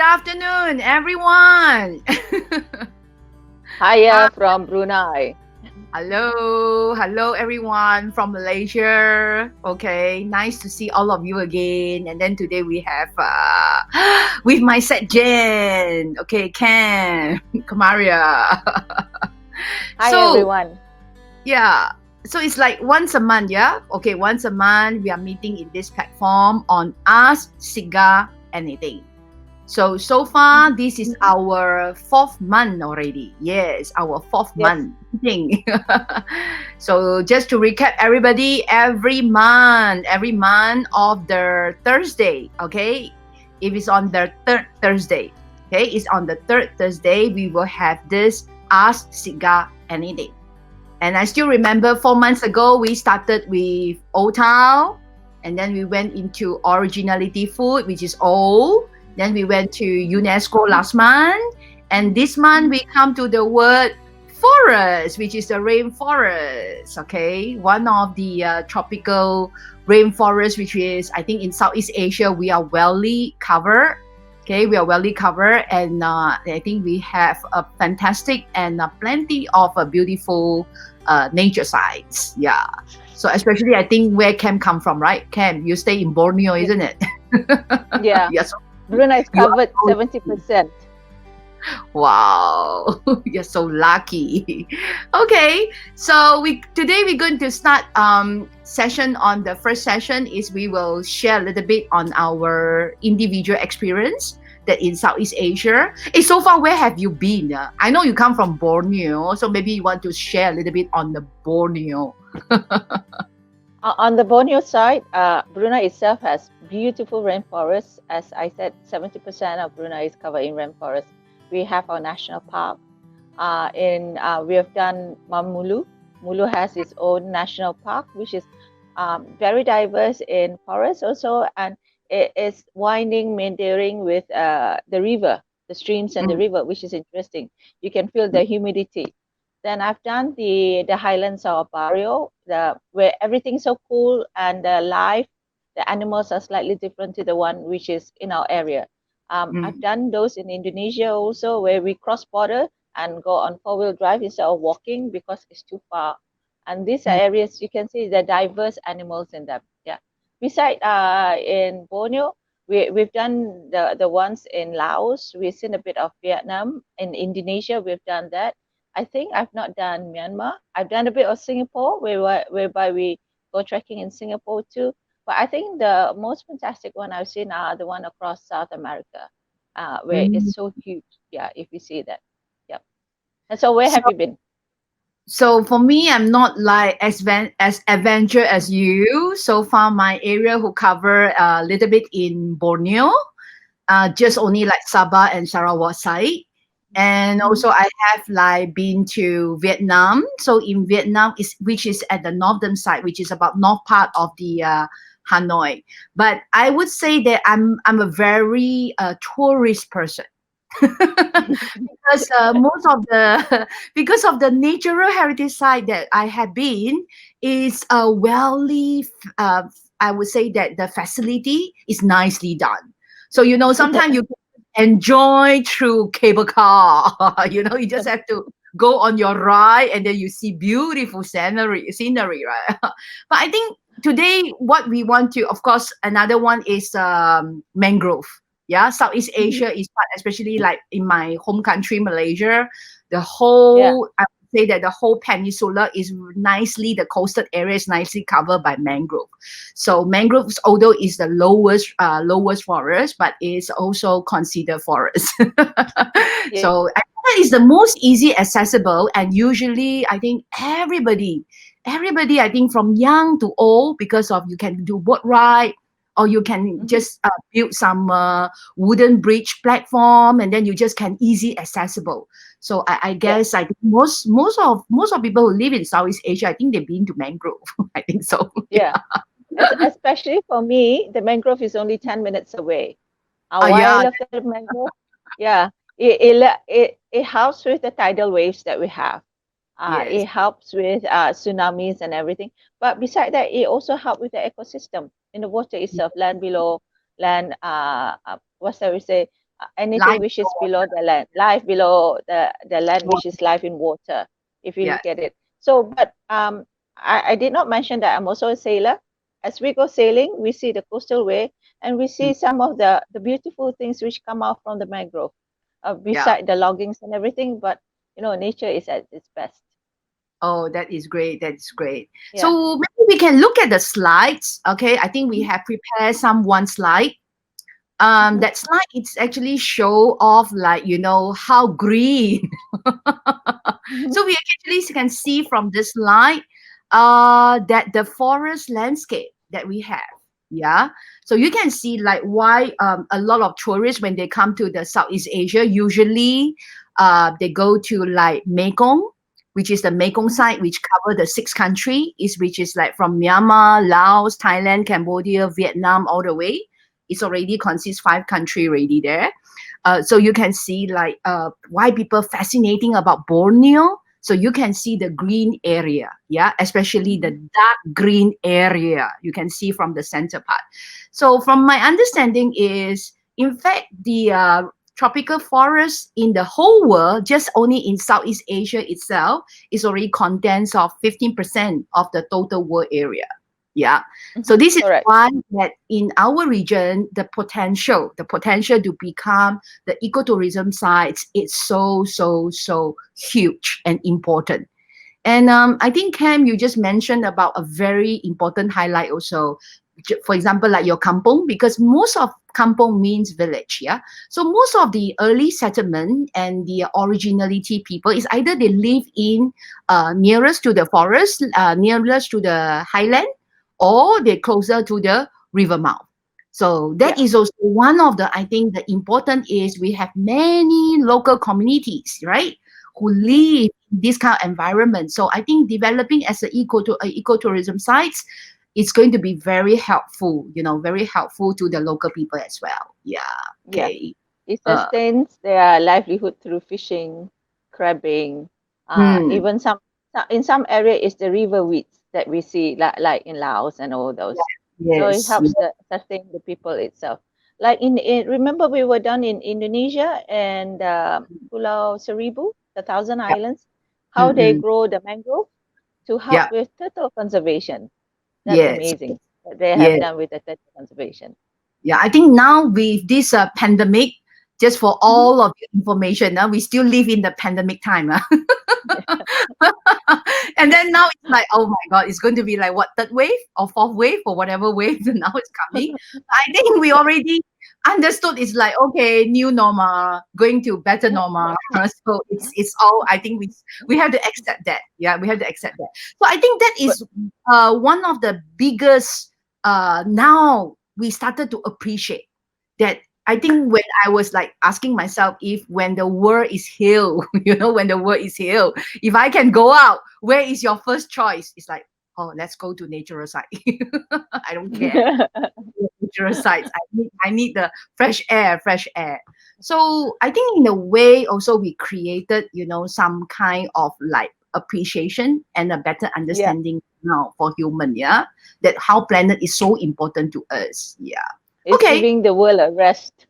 afternoon, everyone. Hi, Hiya from Brunei. hello, everyone from Malaysia. Okay, nice to see all of you again. And then today we have with my set Jen. Okay, Ken, Kamaria. Hi So everyone. yeah, so it's like once a month, yeah. Okay, once a month we are meeting in this platform on Ask Siga Anything. So far, this is our fourth month already. Yes, our fourth Yes. month thing. So just to recap, everybody, every month of the Thursday, okay, if it's on the third Thursday, okay, it's on the third Thursday, we will have this Ask Siga Anything. And I still remember 4 months ago, we started with Old Town, and then we went into originality food, which is old. Then we went to UNESCO last month, and this month we come to the word forest, which is the rainforest. Okay, one of the tropical rainforest, which is I think in Southeast Asia we are wellly covered. Okay, we are wellly covered, and I think we have a fantastic and plenty of beautiful nature sites. Yeah. So especially I think where Cam come from, right? Cam, you stay in Borneo, Ye- isn't it? Yeah. Yes. Brunei is You are covered so 70%. wow. You're so lucky. Okay. So we today we're going to start session on the first session is we will share a little bit on our individual experience that in Southeast Asia. Hey, so far where have you been? I know you come from Borneo, so maybe you want to share a little bit on the Borneo. On the Borneo side, Brunei itself has beautiful rainforests. As I said, 70% of Brunei is covered in rainforest. We have our national park. We have done Mamulu. Mulu has its own national park, which is very diverse in forest also, and it is winding, meandering with the river, the streams and the Mm, river, which is interesting. You can feel the humidity. Then I've done the highlands of Barrio, where everything's so cool and the life, the animals are slightly different to the one which is in our area. I've mm, done those in Indonesia also, where we cross border and go on four-wheel drive instead of walking because it's too far. And these are mm, areas you can see the diverse animals in them. Yeah. Beside in Borneo, we've done the ones in Laos. We've seen a bit of Vietnam. In Indonesia, we've done that. I think I've not done Myanmar. I've done a bit of Singapore, whereby we go trekking in Singapore too. But I think the most fantastic one I've seen are the one across South America, where mm. it's so huge. Yeah, if you see that. Yep. And so, where So have you been? So for me, I'm not like as adventure as you. So far, my area who cover a little bit in Borneo, just only like Sabah and Sarawak side. And also I have like been to Vietnam. So in Vietnam is which is at the northern side, which is about north part of the Hanoi. But I would say that I'm a very tourist person. Because most of the because of the natural heritage site that I have been is uh, I would say that the facility is nicely done. So sometimes you can enjoy through cable car. You just have to go on your ride and then you see beautiful scenery, right? But I think today what we want to, of course, another one is mangrove. Yeah, Southeast Asia is part, especially like in my home country, Malaysia. The Yeah. whole, I would say that the whole peninsula is nicely, the coastal area is nicely covered by mangrove. So mangroves, although is the lowest forest, but is also considered forest. Yeah. So I think that is the most easy accessible, and usually I think everybody, I think from young to old, because of you can do boat ride or you can Mhm. just build some wooden bridge platform, and then you just can easy accessible. So I Yeah. guess I think most of people who live in Southeast Asia, I think they've been to mangrove. I think so. Yeah. Especially for me, the mangrove is only 10 minutes away. Why I Yeah. love the mangrove? Yeah, it helps with the tidal waves that we have. Yes. It helps with tsunamis and everything. But beside that, it also helps with the ecosystem in the water itself, land below, land, what shall we say? anything Life. which is below the land, life below the land, which is life in water, if you Yeah. look at it. So, but I did not mention that I'm also a sailor. As we go sailing, we see the coastal way, and we see some of the beautiful things which come out from the mangrove, Yeah. beside the loggings and everything. But nature is at its best. Oh, that is great. That's great. Yeah. So maybe we can look at the slides. Okay. I think we have prepared some one slide. Mhm. That slide it's actually show off like how green. Mhm. So we actually can see from this slide that the forest landscape that we have. Yeah. So you can see like why a lot of tourists when they come to the Southeast Asia usually they go to like Mekong, which is the Mekong Mhm. side, which cover the 6 country, which is like from Myanmar, Laos, Thailand, Cambodia, Vietnam, all the way. It's already consists 5 country already there. So you can see like why people fascinating about Borneo. So you can see the green area, yeah, especially the Mhm. dark green area. You can see from the center part. So from my understanding is, in fact, the tropical forest in the whole world, just only in Southeast Asia itself, is already contains of 15% of the total world area. Yeah. So Mhm. this is Correct. why that in our region, the potential to become the ecotourism sites is so huge and important. And I think Cam, you just mentioned about a very important highlight also. For example, like your kampong, because most of kampong means village, yeah. So most of the early settlement and the originality people is either they live in nearest to the forest, nearest to the highland, or they're closer to the river mouth. So that Yeah. is also one of the, I think the important is we have many local communities, right? Who Mhm. live in this kind of environment. So I think developing as an ecotourism sites is going to be very helpful, very helpful to the local people as well. Yeah. Yeah. Okay. It Uh, sustains their livelihood through fishing, crabbing, hmm. even in some area is the river weeds that we see, like in Laos and all those. So it Yes. helps the sustain the people itself. Like remember we were down in Indonesia and Pulau Seribu, the Thousand Yeah. Islands, how they Mm-mm. grow the mangrove to help Yeah. with turtle conservation. That's Yes. amazing that they have Yes. done with the turtle conservation. Yeah, I think now with this pandemic, just for Mhm. all of your information, we still live in the pandemic time. And then now it's like, oh my God, it's going to be like what, third wave or fourth wave or whatever wave now it's coming. I think we already understood it's like, okay, new normal, going to better normal. So it's all, I think we have to accept that. Yeah, we have to accept that. So I think that But is one of the biggest now we started to appreciate that. I think when I was like asking myself if when the world is healed, when the world is healed, if I can go out, where is your first choice? It's like, oh, let's go to natural site. I don't care. Natural sites. I need the fresh air, fresh air. So I think in a way also we created, some kind of like appreciation and a better yeah, understanding now for human, yeah, that how planet is so important to us. Yeah. it's Okay. giving the world a rest,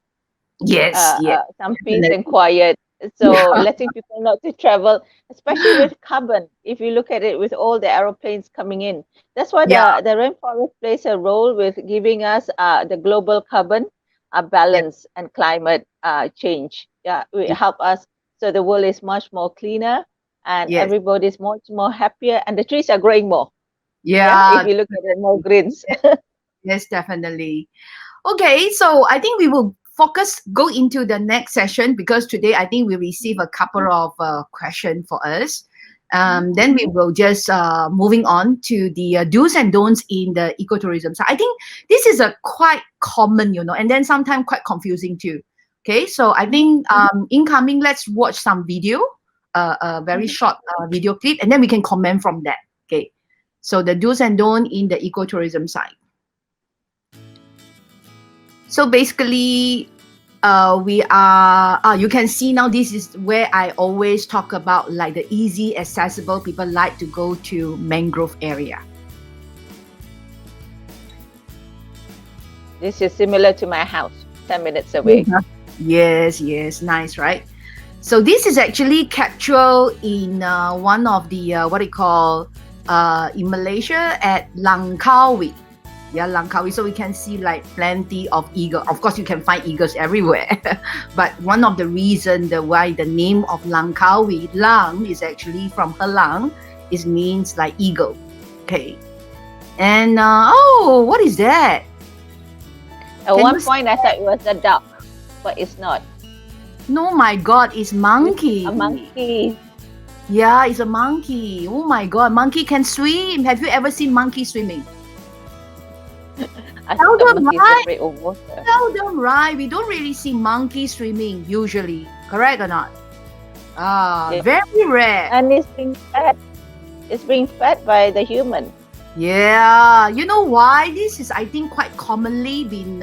Yes, yes, some peace and definitely. quiet. So Yeah, letting people not to travel, especially with carbon. If you look at it, with all the aeroplanes coming in, that's why yeah, the rainforest plays a role with giving us the global carbon yeah, balance and climate change. Yeah, it help us so the world is much more cleaner and yes, everybody's much more happier and the trees are growing more. Yeah, if yeah, you look at it, more greens. yes, yes, definitely. Okay, so I think we will go into the next session because today I think we receive a couple of questions for us. Mhm. Then we will just moving on to the do's and don'ts in the ecotourism. So I think this is a quite common, and then sometimes quite confusing too. Okay, so I Mhm. think incoming, let's watch some video, a very Mhm. short video clip, and then we can comment from that. Okay, so the do's and don'ts in the ecotourism side. So basically, we are, you can see now this is where I always talk about like the easy, accessible, people like to go to mangrove area. This is similar to my house, 10 minutes away. Yeah. Yes, yes, nice, right? So this is actually captured in one of the what do you call in Malaysia at Langkawi. Yeah, Langkawi. So we can see like plenty of eagle. Of course, you can find eagles everywhere, but one of the reason the why the name of Langkawi, Lang is actually from Helang, it means like eagle. Okay, and oh, what is that? At Can you one see? point, I thought it was a duck, but it's not. No, my God, it's It's monkey. a monkey. Yeah, it's a monkey. Oh my God, monkey can swim. Have you ever seen monkey swimming? I thought Seldom, monkeys right? afraid of water. Seldom, right? We don't really see monkey swimming usually. Correct or not? Yeah. Very rare. And it's being fed. It's being fed by the human. Yeah, you know why? This is, I think, quite commonly been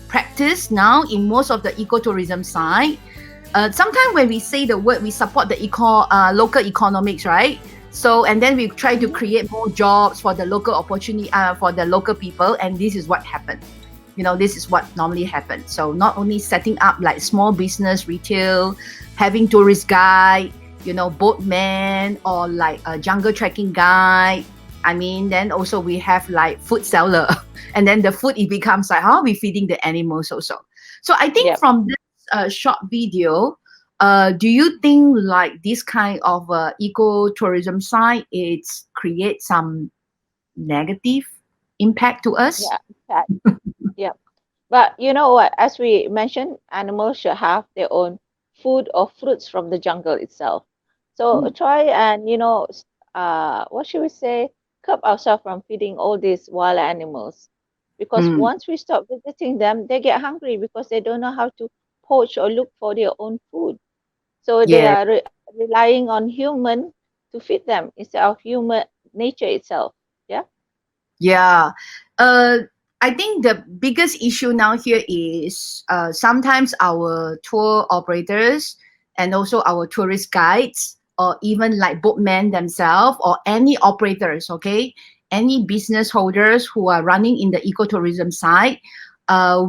practiced now in most of the ecotourism side. Sometimes when we say the word, we support the local economics, right? So and then we try to Mhm. create more jobs for the local opportunity for the local people, and this is what happened. This is what normally happens. So not only setting up like small business, retail, having tourist guide, boatman or like a jungle trekking guide. I mean, then also we have like food seller, and then the food it becomes like how we feeding the animals also. So I think Yep. from this short video, do you think like this kind of ecotourism side it's create some negative impact to us? Yeah. Fed. Yep. But you know what? As we mentioned, animals should have their own food or fruits from the jungle itself. So Mm, try and what should we say? Curb ourselves from feeding all these wild animals, because mm, once we stop visiting them, they get hungry because they don't know how to poach or look for their own food. So they yeah. are relying on human to feed them instead of human nature itself. Yeah. Yeah. Uh, I think the biggest issue now here is sometimes our tour operators and also our tourist guides, or even like boatmen themselves, or any operators, okay, any business holders who are running in the ecotourism side,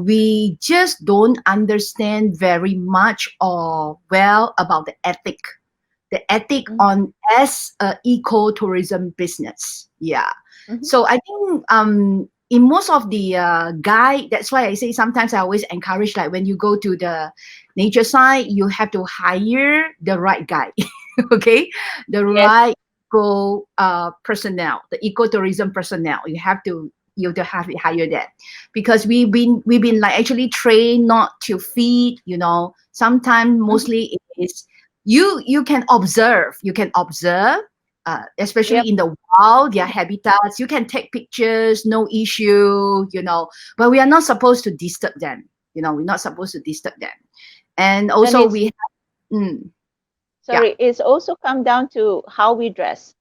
we just don't understand very much or well about the ethic Mm-hmm. on as a ecotourism business. Yeah. Mm-hmm. So I think in most of the guide, that's why I say sometimes I always encourage like when you go to the nature side, you have to hire the right guide. Okay, the Yes. right personnel, the ecotourism personnel. You have to have it hire that, because we've been like actually trained not to feed. Sometimes Mm-hmm. mostly it is you can observe, especially Yep. in the wild, their habitats. You can take pictures, no issue. But we are not supposed to disturb them. We're not supposed to disturb them. And And also it's we mm, yeah. sorry, it's also come down to how we dress,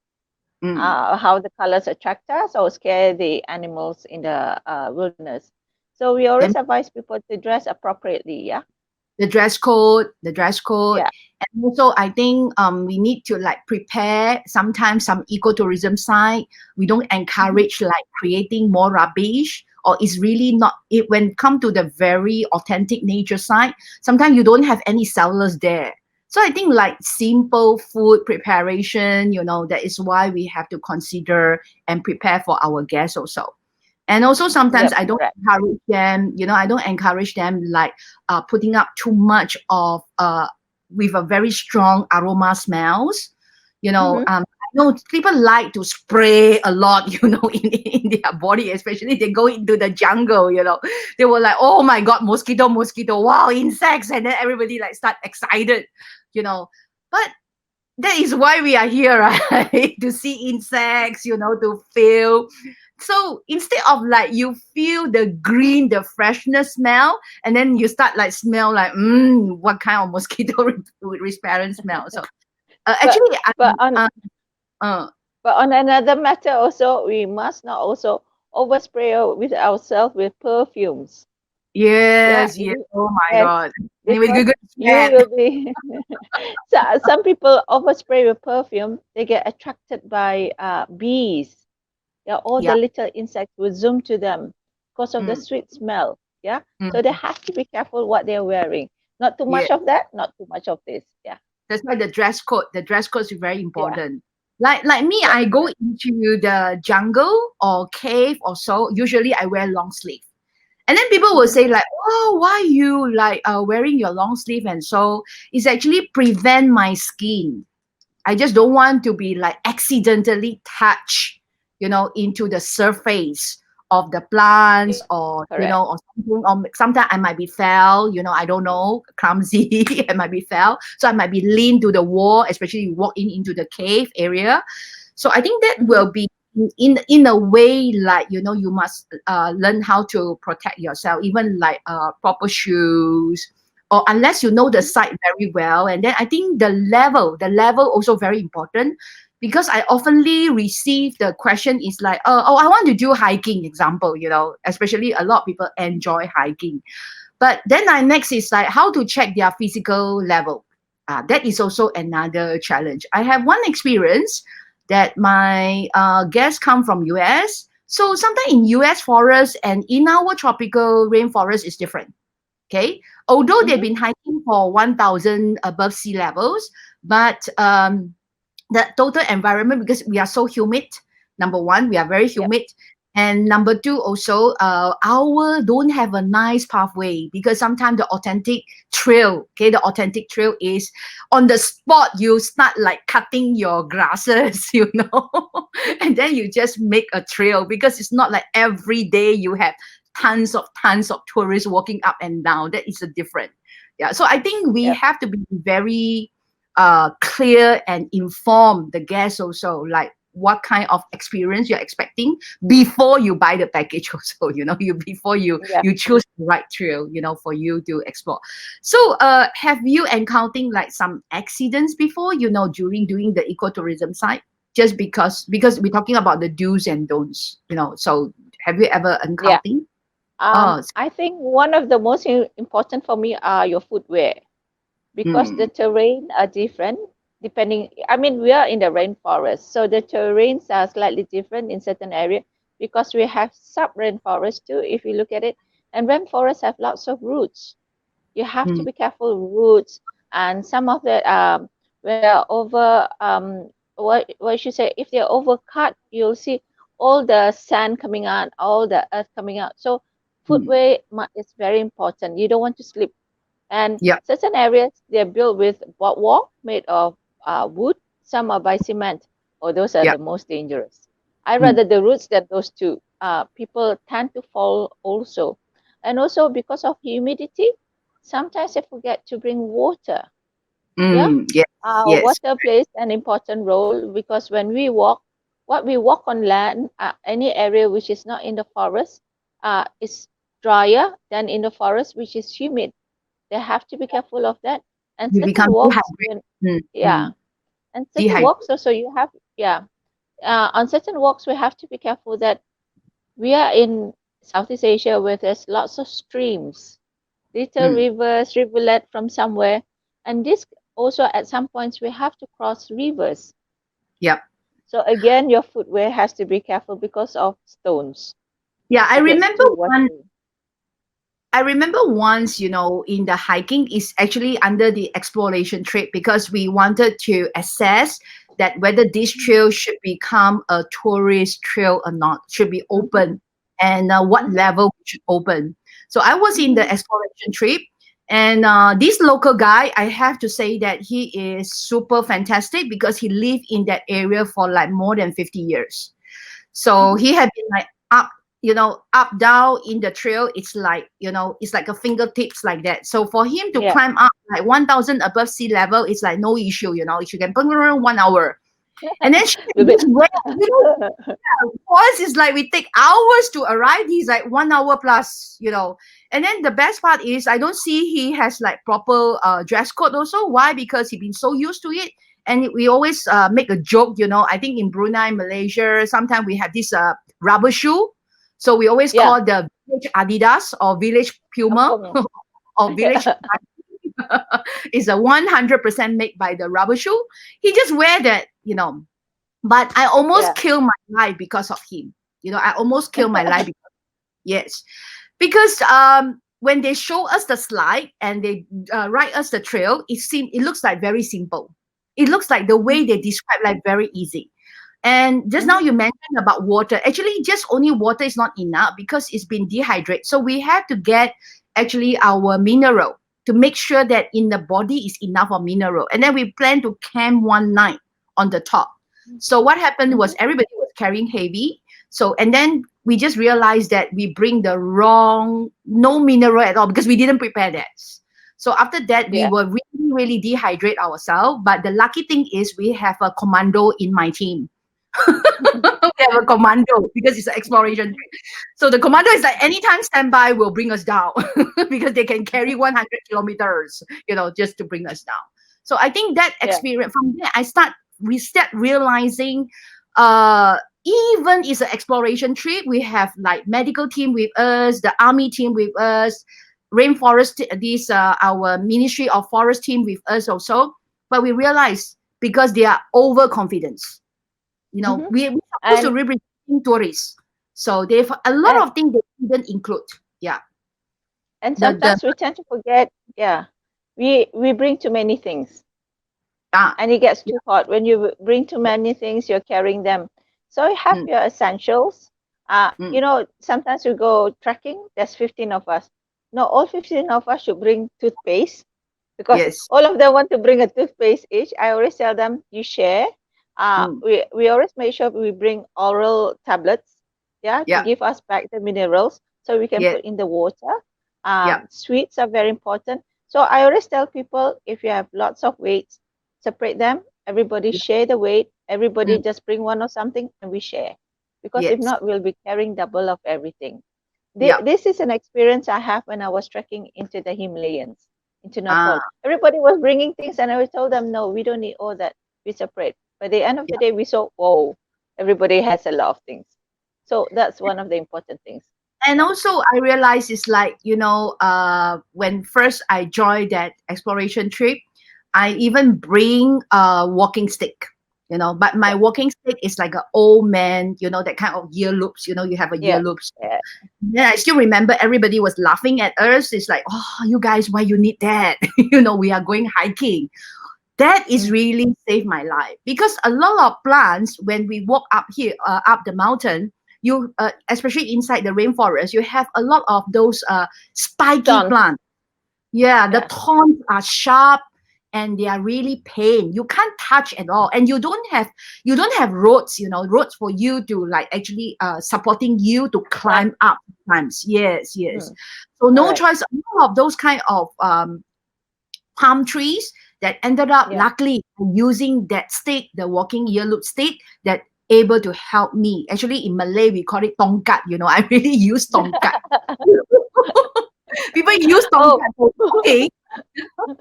mm. how the colors attract us or scare the animals in the wilderness. So we always Then advise people to dress appropriately. Yeah. the dress code, Yeah. and also I think we need to like prepare sometimes some ecotourism site. We don't Mm-hmm. encourage like creating more rubbish, or it's really not it when come to the very authentic nature site. Sometimes you don't have any sellers there. So I think like simple food preparation, that is why we have to consider and prepare for our guests also. And also sometimes Yep. I don't Correct. encourage them, I don't encourage them like putting up too much of with a very strong aroma smells. Mm-hmm. I know people like to spray a lot, in their body, especially they go into the jungle. They were like, oh my God, mosquito, wow, insects, and then everybody like start excited, you know. But that is why we are here, right? To see insects, to feel. So instead of like you feel the green, the freshness smell, and then you start like smell like, what kind of mosquito repellent smell. So But actually, but on uh, but on another matter also, we must not also overspray with ourselves with perfumes. Yeah. yes, yes. Oh my Yes, God. Anyway, because good you sweat. will be. So some people overspray with perfume. They get attracted by bees. Yeah, all the Yeah. little insects will zoom to them because of the Mm, sweet smell. Yeah. So they Mm. have to be careful what they're wearing. Not too Yeah. much of that, not too much of this. Yeah. That's why the dress code is very Yeah. important. Like me, Yep. I go Yep. into the jungle or cave or so. Usually, I wear long sleeve, and then people will Mm-hmm. say like, "Oh, why you like wearing your long sleeve?" And so it's actually prevent my skin. I just don't want to be like accidentally touch, into the surface of the plants, Yep. or Correct. or something. Or sometimes I might be fell, I don't know, clumsy. I might be fell, so I might be lean to the wall, especially you walk into the cave area. So I think that Mm-hmm. will be in a way, like you must learn how to protect yourself, even like proper shoes, or unless you know the Mm-hmm. site very well. And then I think the level also very important, because I oftenly receive the question is like, oh, I want to do hiking, example, especially a lot of people enjoy hiking. But then I next is like how to check their physical level. That is also another challenge. I have one experience that my guests come from US. So sometimes in US forest and in our tropical rainforest is different. Okay, although they've Mm-hmm. been hiking for 1,000 above sea levels, but the total environment, because we are so humid. Number one, we are very Yep. humid, and number two, also our don't have a nice pathway, because sometimes the authentic trail, okay, the authentic trail is on the spot. You start like cutting your grasses, and then you just make a trail, because it's not like every day you have tons of tourists walking up and down. That is a different. Yeah, so I think we Yep. have to be very clear and inform the guests also, like what kind of experience you're expecting before you buy the package also, you before you Yep. you choose the right trail, for you to explore. So have you encountered like some accidents before, during doing the ecotourism side? Just because we're talking about the do's and don'ts, so have you ever Yeah. encountered? Oh. I think one of the most important for me are your footwear, because the Mm, terrain are different depending. I mean, we are in the rainforest, so the terrains are slightly different in certain area, because we have sub rainforest too, if you look at it. And rainforests have lots of roots. You have to mm, be careful roots. And some of the when they're over what should say, if they're overcut, you'll see all the sand coming out, all the earth coming out. So mm. footwear is very important. You don't want to slip. And Yep, certain areas they're built with boardwalk made of wood. Some are by cement, or those are yep. the most dangerous. I Mm, rather the roots than those two. People tend to fall also, and also because of humidity, sometimes they forget to bring water. Yeah, yes, yes. water plays an important role, because when we walk, what we walk on land, any area which is not in the forest, is drier than in the forest, which is humid. They have to be careful of that. And You certain become walks, dehydrated. when Mm, yeah, mm. and certain Dehydrated. walks also you have, yeah. On certain walks, we have to be careful that we are in Southeast Asia, where there's lots of streams, little Mm, rivers, rivulet from somewhere, and this also at some points we have to cross rivers. yep. So again, your footwear has to be careful because of stones. Yeah, It gets too watery. I remember once, in the hiking is actually under the exploration trip, because we wanted to assess that whether this trail should become a tourist trail or not, should be Mm-hmm, open, and what mm-hmm, level we should open. So I was in the mm-hmm. exploration trip, and this local guy, I have to say that he is super fantastic, because he lived in that area for like more than 50 years. So Mm-hmm. he had been like up down in the trail. It's like a fingertips like that. So for him to Yeah. climb up like 1,000 above sea level, it's like no issue. She can burn around 1 hour. And then she We'll be, just went, for us it's like we take hours to arrive. He's like 1 hour plus. And then the best part is I don't see he has like proper dress code also. Why? Because he been so used to it. And we always make a joke. I think in Brunei, Malaysia, sometimes we have this rubber shoe. So we always yeah, call the village Adidas or village Puma kampung. or village is a 100% made by the rubber shoe. He just wear that. But I almost Yeah. killed my life because of him. I almost killed my life because, yes. because when they show us the slide and they write us the trail, it looks like very simple. It looks like the way they describe like very easy. And just now Mm-hmm. you mentioned about water. Actually, just only water is not enough because it's been dehydrated. So we have to get actually our mineral to make sure that in the body is enough of mineral. And then we plan to camp one night on the top. So what happened Mm-hmm. was everybody was carrying heavy. So and then we just realized that we bring the wrong no mineral at all because we didn't prepare that. So after that, we Yeah. were really, really dehydrate ourselves. But the lucky thing is we have a commando in my team. We have a commando because it's an exploration trip. So the commando is like anytime standby will bring us down because they can carry 100 kilometers, just to bring us down. So I think that Yeah. experience from there, we start realizing, uh, even it's an exploration trip, we have like medical team with us, the army team with us, rainforest, this our Ministry of Forest team with us also. But we realize because they are overconfident, Mm-hmm. we're supposed to And represent tourists, so they've a lot and of things they didn't include. Yeah, and the sometimes we tend to forget. Yeah, we bring too many things, ah and it gets yeah, too hot when you bring too many things. You're carrying them, so you have mm, your essentials. mm, Sometimes we go trekking. There's 15 of us. No, all 15 of us should bring toothpaste because yes, all of them want to bring a toothpaste each. I always tell them you share. mm, We always make sure we bring oral tablets, yeah, to yeah, give us back the minerals so we can yes, put in the water. yeah, Sweets are very important. So I always tell people if you have lots of weights, separate them. Everybody yeah, share the weight. Everybody mm, just bring one or something and we share. Because if yes, not, we'll be carrying double of everything. yeah, This is an experience I have when I was trekking into the Himalayas, into ah Nepal. Everybody was bringing things, and I told them, no, we don't need all that. We separate. By the end of the yeah. day, we saw, whoa, everybody has a lot of things. So that's one of the important things. And Yeah. also I realized it's like, when first I joined that exploration trip, I even bring a walking stick, but my Yeah. walking stick is like an old man, that kind of ear loops, you have a ear Yeah. loops. Yeah. Then I still remember everybody was laughing at us. It's like, oh, you guys, why you need that? We are going hiking. That is Mm. really saved my life because a lot of plants, when we walk up here, up the mountain, you especially inside the rainforest, you have a lot of those spiky John. plants. Yeah, the Yeah. thorns are sharp and they are really pain. You can't touch at all, and you don't have roads. Roads for you to like actually supporting you to Climb. climb up. Times, yes, yes. Mm. So no Correct. choice. All of those kind of palm trees that ended up Yeah. luckily using that stick, the walking earlobe stick, that able to help me. Actually, in Malay we call it tongkat. I really use tongkat. People use Oh, tongkat for walking.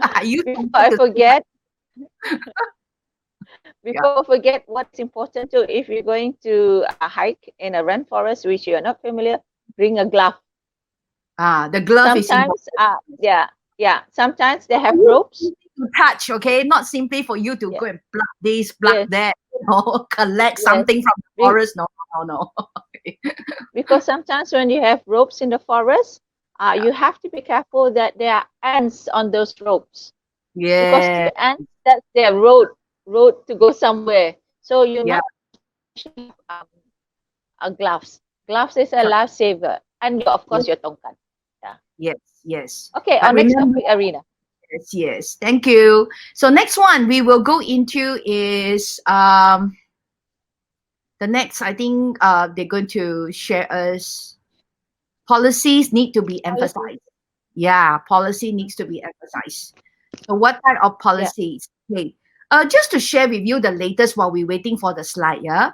I use before tongkat I to forget, yeah. before I forget, what is important too, if you're going to hike in a rainforest, which you are not familiar, bring a glove. The glove is important. Sometimes, yeah. Sometimes they have You ropes. need to touch, okay? Not simply for you to Yeah, go and pluck this, pluck yes, that, collect yes. something from the Be- forest. No, no, no. Okay. because sometimes when you have ropes in the forest, Yeah. you have to be careful that there are ants on those ropes. Because Yeah. the ants, that's their road to go somewhere. So you Yeah. must have gloves. Gloves is a Correct. lifesaver, and of Yeah. course your tongkat. Yeah. Yes. Yes. Okay, our But next remember, topic, Arena. yes, yes. Thank you. So next one we will go into is the next. I think they're going to share us policies need to be Policies. emphasized. Yeah, policy needs to be emphasized. So what type of Yeah. policies? Okay. Just to share with you the latest while we're waiting for the slide, yeah.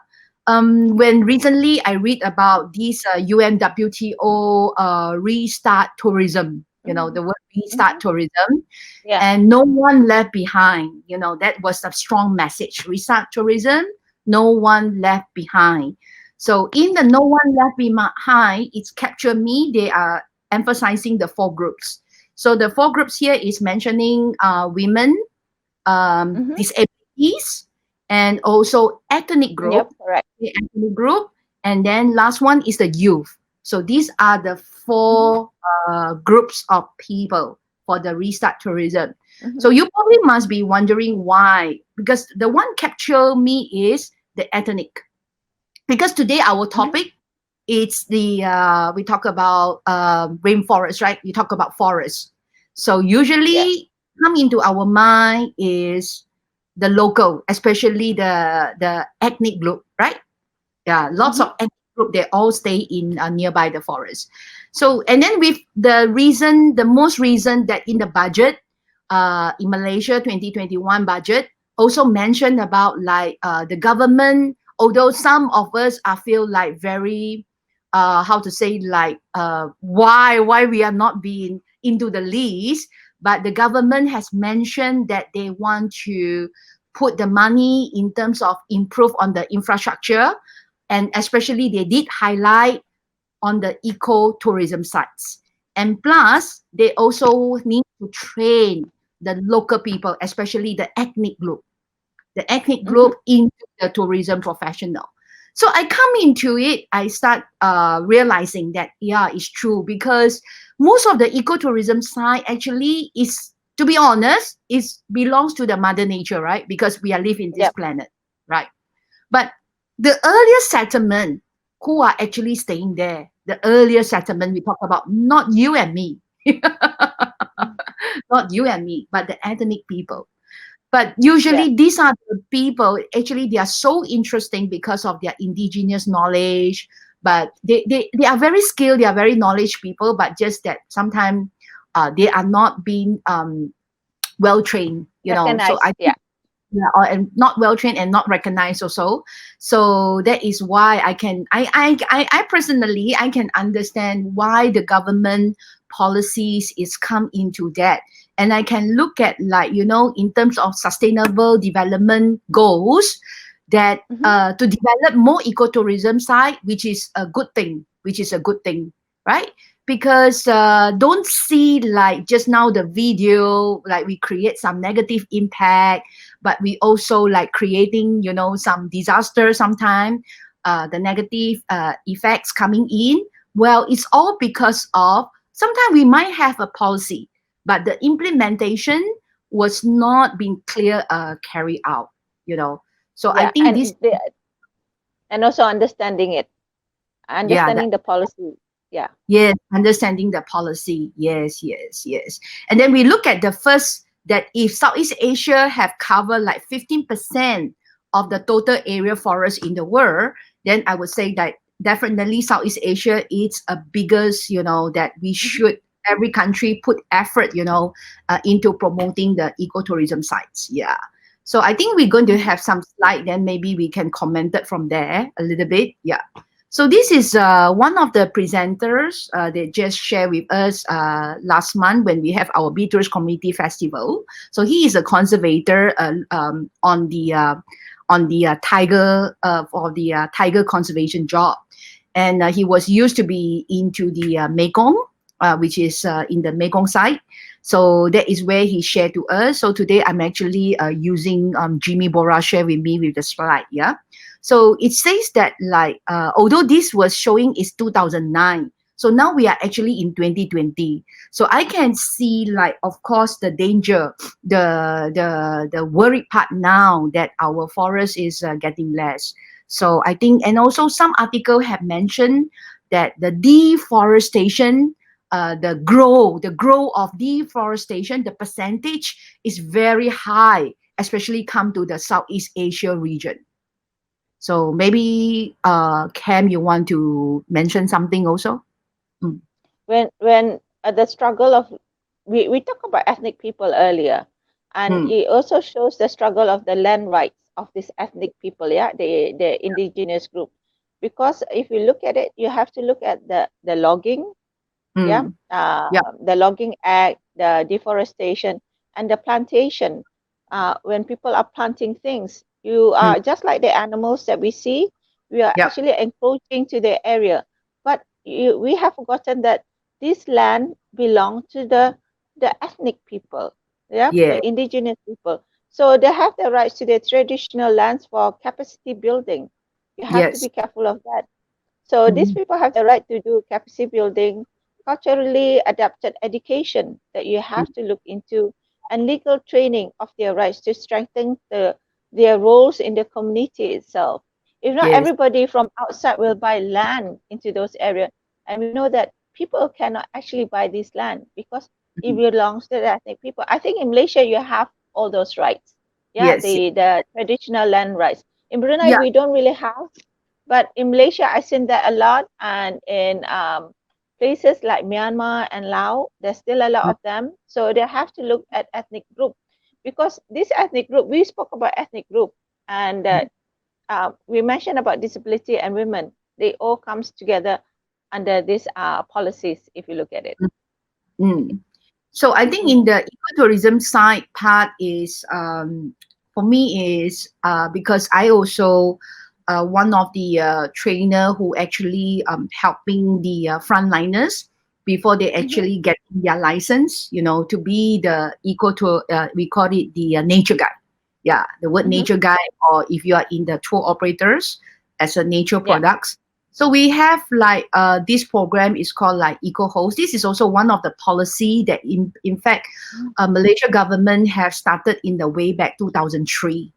When recently I read about this UNWTO restart tourism, Mm-hmm. the word Mm-hmm. restart tourism, Yeah. and no one left behind. That was a strong message. Restart tourism, no one left behind. So in the no one left behind, it's capture me. They are emphasizing the four groups. So the four groups here is mentioning women, Mm-hmm. disabilities, and also ethnic Yep. group, Correct. the ethnic group, and then last one is the youth. So these are the Mhm. four groups of people for the restart tourism. So Mhm. you probably must be wondering why, because the one capture me is the ethnic. Because today our Mhm. topic, it's the we talk about rainforest, right? We talk about forest. So Yeah. usually come into our mind is the local, especially the ethnic group, right? Yeah, lots Mhm. of ethnic group, they all stay in nearby the forest. So and then with the reason, the most reason that in the budget, in Malaysia 2021 budget also mentioned about like the government, although some of us are feel like very how to say like why we are not being into the list, but the government has mentioned that they want to put the money in terms of improve on the infrastructure, and especially they did highlight on the ecotourism sites. And plus, they also need to train the local people, especially the ethnic Mhm. group into the tourism professional. So I come into it, I start realizing that, yeah, it's true because most of the ecotourism site actually is, to be honest, is belongs to the mother nature, right? Because we are living this Yep. planet, right? But the earlier settlement, who are actually staying there, the earlier settlement we talk about, not you and me, Mhm. not you and me, but the ethnic people. But Yeah. usually these are the people, actually they are so interesting because of their indigenous knowledge, but they are very skilled, they are very knowledge people, but just that sometimes they are not being well trained, you know. So Recognize. I, Yeah. yeah, or and not well trained and not recognized also. So that is why I personally I can understand why the government policies is come into that. And I can look at, like, you know, in terms of sustainable development goals, that Mhm. to develop more ecotourism site, which is a good thing, right? Because don't see like just now the video, like we create some negative impact, but we also like creating, you know, some disaster sometime, the negative effects coming in. Well, it's all because of sometimes we might have a policy, but the implementation was not being clear carried out, you know. So I Yeah. think this, And also understanding it, yeah, that, understanding the policy. Yeah. yes, understanding the policy. Yes, yes, yes. And then we look at the first, that if Southeast Asia have covered like 15% of the total area forest in the world, then I would say that definitely Southeast Asia is a biggest, you know, that we Mhm. should, every country put effort, you know, into promoting the ecotourism sites. Yeah. So I think we're going to Mhm. have some slide, then maybe we can comment it from there a little bit. Yeah. So this is one of the presenters they just shared with us last month when we have our Beaters Community Festival. So he is a conservator on the tiger for the tiger conservation job, and he was used to be into the Mekong, which is in the Mekong side. So that is where he shared to us. So today I'm actually using Jimmy Bora share with me with the slide. Yeah. So it says that like although this was showing is 2009, so now we are actually in 2020. So I can see like of course the danger, the worried part now that our forest is getting less. So I think, and also some article have mentioned that the deforestation, the growth of deforestation, the percentage is very high, especially come to the Southeast Asia region. So maybe Cam, you want to mention something also? Mm. When the struggle of, we talked about ethnic people earlier, and Mm. it also shows the struggle of the land rights of these ethnic people. Yeah, the indigenous group. Because if you look at it, you have to look at the logging. Yeah, Mm. Yeah. the logging act, the deforestation, and the plantation. When people are planting things, you Mm. are just like the animals that we see. We are Yeah. actually encroaching to the area, but we have forgotten that this land belong to the ethnic people, yeah, Yeah. the indigenous people. So they have the rights to their traditional lands for capacity building. You have to Yes. be careful of that. So these Mhm. people have the right to do capacity building, culturally adapted education that you have to look into, and legal training of their rights to strengthen their roles in the community itself. If not, Yes. everybody from outside will buy land into those areas. And we know that people cannot actually buy this land because it Mhm. belongs to the ethnic people. I think in Malaysia, you have all those rights. Yeah, Yes. the traditional land rights. In Brunei, Yeah. we don't really have, but in Malaysia, I've seen that a lot, and in places like Myanmar and Laos, there's still a lot Mm, of them. So they have to look at ethnic group because this ethnic group, we spoke about ethnic group, and mm, we mentioned about disability and women. They all comes together under these policies. If you look at it, mm, mm. So I think in mm-hmm. the ecotourism side part is for me is because I also one of the trainer who actually helping the frontliners before they Mm-hmm. actually get their license, you know, to be the eco tour. We call it the nature guide. Yeah, the word Mm-hmm. nature guide, or if you are in the tour operators as a nature Yeah, products. So we have like this program is called like Eco Host. This is also one of the policy that in fact Malaysia government have started in the way back 2003.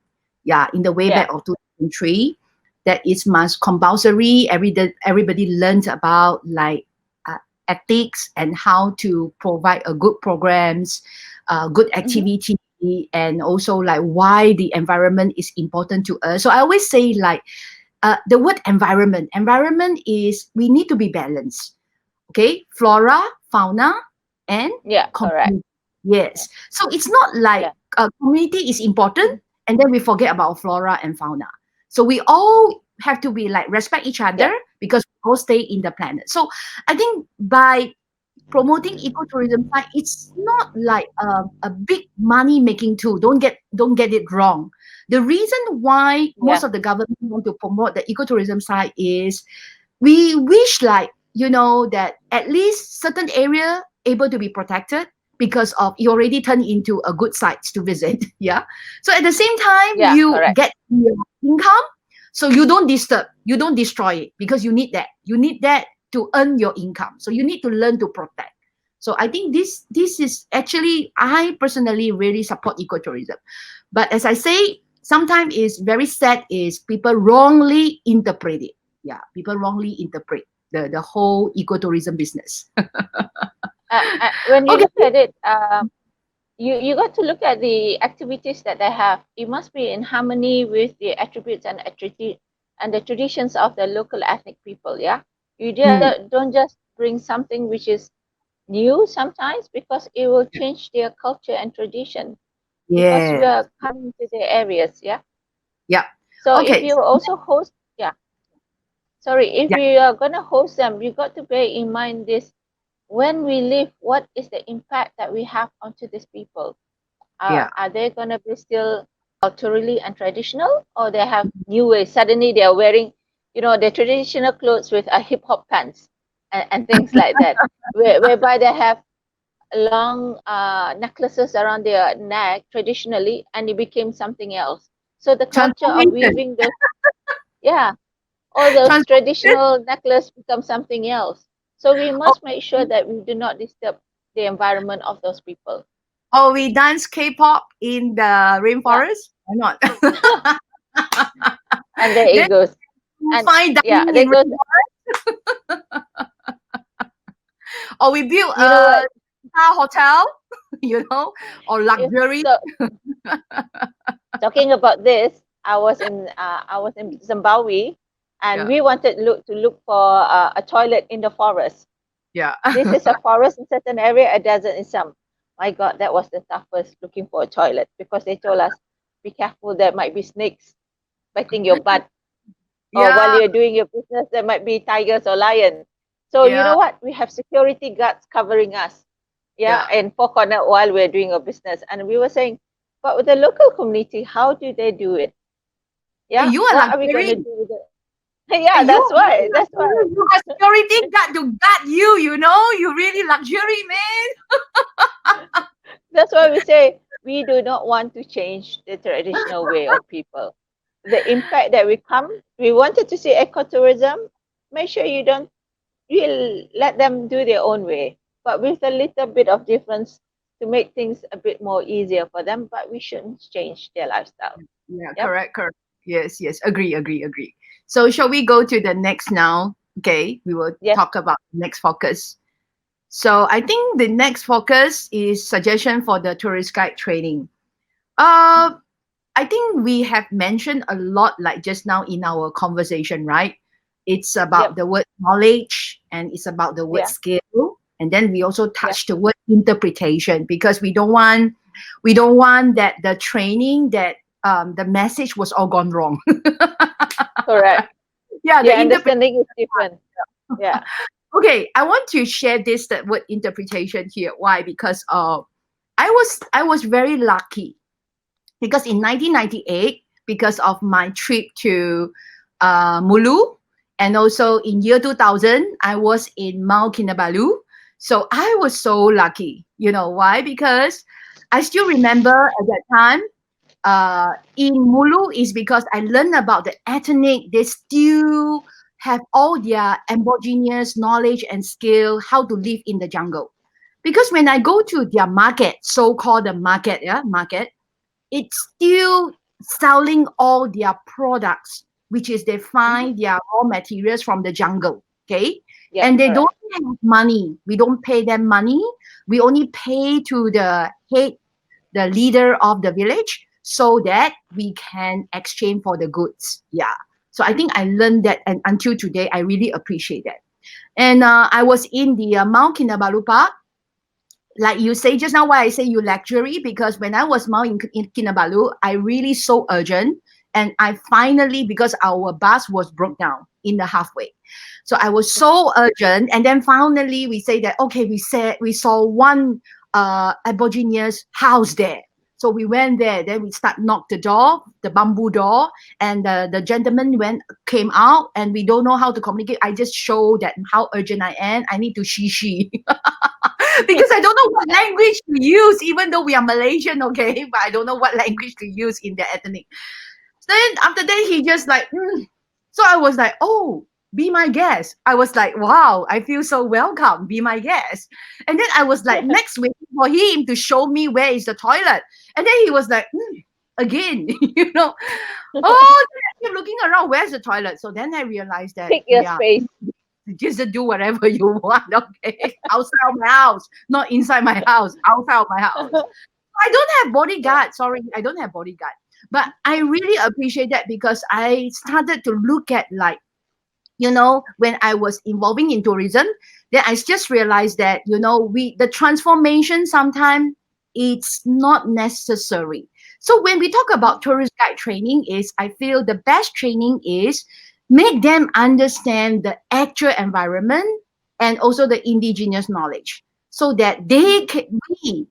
Yeah, in the way yeah, back of 2003, that is must compulsory. Everybody learns about like uh, ethics and how to provide a good programs, good mm-hmm. activity, and also like why the environment is important to us. So I always say like the word environment is we need to be balanced. Okay, flora, fauna, and Yeah, correct. community. Yeah, Yes, so it's not like yeah, community is important mm-hmm. and then we forget about flora and fauna. So we all have to be like respect each Yeah, other because we all stay in the planet. So I think by promoting ecotourism side, it's not like a big money making tool. Don't get it wrong. The reason why yeah, most of the government want to promote the ecotourism side is we wish like that at least certain area able to be protected because of you already turned into a good sites to visit. Yeah, so at the same time yeah, you correct. get your income, so you don't disturb, you don't destroy it because you need that to earn your income, so you need to learn to protect. So I think this is actually, I personally really support ecotourism, but as I say, sometimes it's very sad is people wrongly interpret it. Yeah, people wrongly interpret the whole ecotourism business. When you Okay. look at it, you got to look at the activities that they have. It must be in harmony with the attributes and the traditions of the local ethnic people. Yeah, you Mm, don't just bring something which is new sometimes because it will change their culture and tradition because you yeah. are coming to their areas. Yeah, Yeah. so if Okay. you also host, yeah, sorry, if Yeah. you are gonna host them, you got to bear in mind this: when we leave, what is the impact that we have onto these people? Yeah. Are they going to be still culturally and traditional, or they have new ways? Suddenly they are wearing, the traditional clothes with a hip hop pants and things like that, whereby they have long necklaces around their neck traditionally, and it became something else. So the culture of Transformation. weaving those, yeah, all those Transformation. traditional necklace become something else. So we Oh, must make sure that we do not disturb the environment of those people. oh, we dance K-pop in the Yeah. rainforest. Why not? And there Then it goes. you And find yeah, dining there in goes. rainforest, or we build You know a what? star hotel, or Yeah. luxury. So talking about this, I was in Zimbabwe, and Yeah. we wanted to look for a toilet in the forest. Yeah. This is a forest in certain area, a desert in some. My God, that was the toughest looking for a toilet because they told us, be careful, there might be snakes biting your butt, or while Yeah. you're doing your business, there might be tigers or lion. So you Yeah. know what? We have security guards covering us, yeah, Yeah. in four corner while we're doing our business. And we were saying, but with the local community, how do they do it? Hey, Yeah, you are what are we going to luxury. do with it? Hey, Yeah, you that's are why. really That's why. luxury. You have security guard to guard you. You really luxury, man. That's why we say we do not want to change the traditional way of people. The impact that we wanted to see ecotourism. make sure you let them do their own way, but with a little bit of difference to make things a bit more easier for them. But we shouldn't change their lifestyle. Yeah, Yep, correct, correct. Yes, yes, agree, agree, agree. So shall we go to the next now? Okay, we will yes, talk about next focus. So I think the next focus is suggestion for the tourist guide training. Uh, I think we have mentioned a lot, like just now in our conversation, right? It's about yep, the word knowledge and it's about the word yeah, skill. And then we also yeah, touch the word interpretation because we don't want that the training that the message was all gone wrong. correct. Yeah, The the interpretation. understanding is different. Yeah, Okay, I want to share this that word interpretation here. Why? Because I was very lucky because in 1998, because of my trip to Mulu, and also in year 2000, I was in Mount Kinabalu. So I was so lucky. You know why? Because I still remember at that time in Mulu is because I learned about the ethnic. They still have all their indigenous knowledge and skill how to live in the jungle. Because when I go to their market, so-called the market, yeah, market, it's still selling all their products, which is they hmm, find their raw materials from the jungle. Okay. yep, And they don't correct. have money. We don't pay them money. We only pay to the head, the leader of the village, so that we can exchange for the goods. Yeah. So I think I learned that, and until today, I really appreciate that. And I was in the Mount Kinabalu Park, like you say just now, why I say you luxury, because when I was now in Kinabalu, I really so urgent. And I finally, because our bus was broke down in the halfway. So I was so urgent. And then finally we say that, okay, we saw one Aborigines house there. So we went there, then we start knock the door, the bamboo door, and the gentleman came out, and we don't know how to communicate. I just show that how urgent I am. I need to she. Because I don't know what language to use, even though we are Malaysian, okay? But I don't know what language to use in the ethnic. Then after that, he just like, so I was like, oh, be my guest. I was like, wow, I feel so welcome. Be my guest. And then I was like, next week for him to show me where is the toilet. And then he was like, again, you know, oh, then I keep looking around, where's the toilet? So then I realized that, Pick your yeah, space. just do whatever you want, okay? Outside of my house, not inside my house, outside of my house. I don't have Yeah, bodyguard. Sorry, I don't have bodyguard. But I really appreciate that because I started to look at, like, when I was involving in tourism, then I just realized that, we the transformation sometimes it's not necessary. So when we talk about tourist guide training, is I feel the best training is make them understand the actual environment and also the indigenous knowledge so that they mhm, can we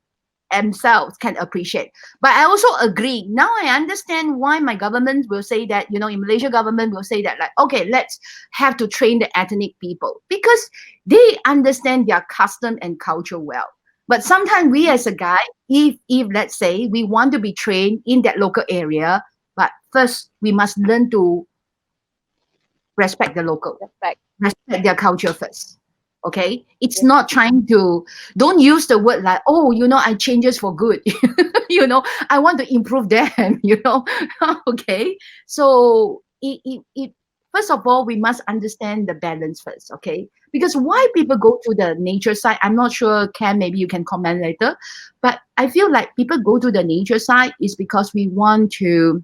themselves can appreciate. But I also agree. Now I understand why my government will say that, in Malaysia government will say that, like, okay, let's have to train the ethnic people because they understand their custom and culture well. But sometimes we mhm. as a guide, if let's say we want to be trained in that local area, but first we must learn to respect the local, Respect. respect their culture first. Okay, it's Yes, not trying to, don't use the word like, oh, I changes for good. I want to improve them. Okay, so first of all we must understand the balance first. Okay, because why people go to the nature side, I'm not sure, Cam, maybe you can comment later, but I feel like people go to the nature side is because we want to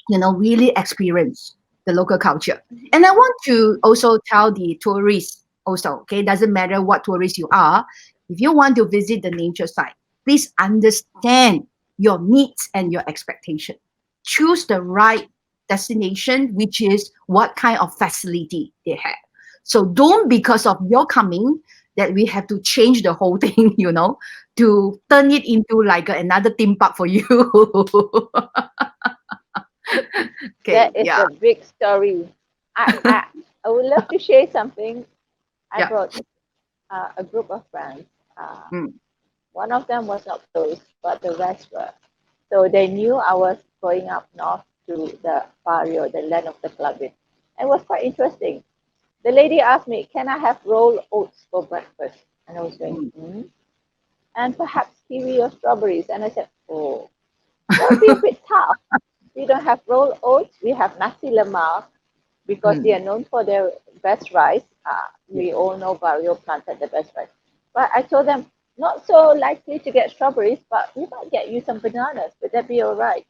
really experience the local culture. mhm, And I want to also tell the tourists also, okay, doesn't matter what tourist you are, if you want to visit the nature site, please understand your needs and your expectation. Choose the right destination, which is what kind of facility they have. So don't because of your coming that we have to change the whole thing, to turn it into like another theme park for you. Okay, that is yeah. a big story. I, I, I would love to share something. I Yeah. brought a group of friends. Uh, Mm. One of them was not close, but the rest were. So they knew I was going up north to the barrio, the land of the clubbing. It was quite interesting. the lady asked me, "Can I have rolled oats for breakfast?" And I was saying, Mm. and perhaps kiwi or strawberries. And I said, "Oh, that would be a bit tough. We don't have rolled oats. We have nasi lemak because they Mm. are known for their best rice. Yeah. We all know Barrio planted the best rice." But I told them, not so likely to get strawberries, but we might get you some bananas. Would that be all right?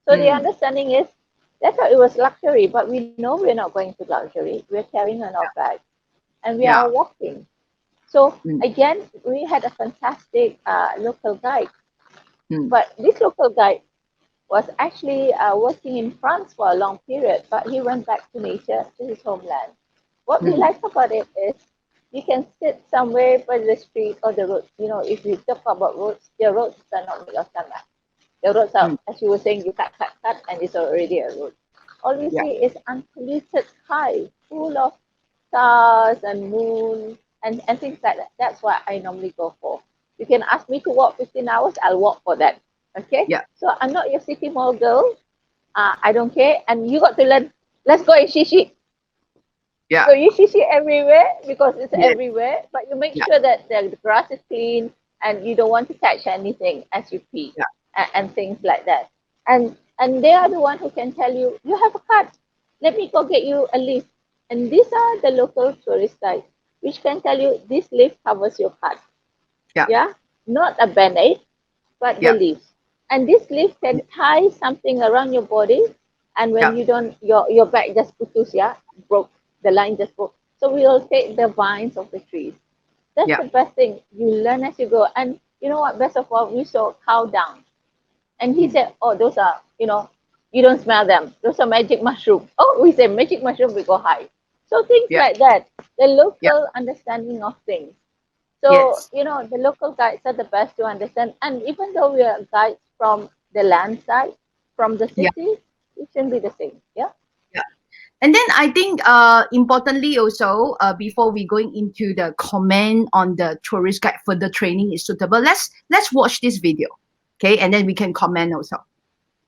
So the Mm. understanding is they thought it was luxury, but we know we're not going to luxury. We're carrying on our bag and we are Yeah. walking. So Mm. again, we had a fantastic local guide. Mm. But this local guide was actually working in France for a long period, but he went back to nature, to his homeland. What we Mm. like about it is you can sit somewhere by the street or the road. You know, if we talk about roads, the roads are not made of tarmac. The roads are, Mm. as you were saying, you cut, and it's already a road. All we Yeah. see is unpolluted sky, full of stars and moon and things like that. That's what I normally go for. You can ask me to walk 15 hours, I'll walk for that. Okay? Yeah. So I'm not your city mall girl. I don't care. And you got to learn. Let's go and shishi. Yeah. So you shishi everywhere because it's Yes. everywhere, but you make Yeah. sure that the grass is clean and you don't want to touch anything as you pee Yeah. and things like that. And they are the one who can tell you, you have a card. Let me go get you a leaf. And these are the local tourist guides, which can tell you this leaf covers your card. Yeah. Yeah, not a band-aid, but the Yeah. leaves. And this leaf can tie something around your body, and when Yeah. you don't, your back just putus, yeah, broke. The line just broke. So we will take the vines of the trees. That's Yeah. the best thing. You learn as you go. And you know what? Best of all, we saw cow down. And he Mm. said, "Oh, those are, you don't smell them. Those are magic mushroom." Oh, we say magic mushroom, we go high. So things Yeah. like that. The Yeah. local understanding of things. So, Yes. the local guides are the best to understand. And even though we are guides from the land side, from the Yeah. city, it shouldn't be the same. Yeah. Yeah. And then I think importantly also before we going into the comment on the tourist guide for the training is suitable, let's watch this video. Okay, and then we can comment also.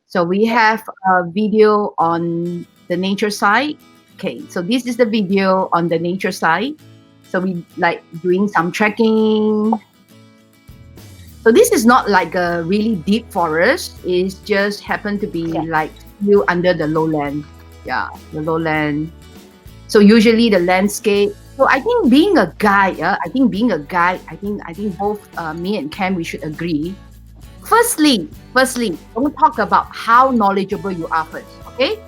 So we Okay. have a video on the nature side. Okay, so this is the video on the nature side. So we like doing some trekking. So this is not like a really deep forest. It's just happen to be Yeah. like you under the lowland. Yeah, the lowland. So usually the landscape. So I think being a guide, I think being a guide, I think both me and Cam we should agree. Firstly, don't talk about how knowledgeable you are first. Okay,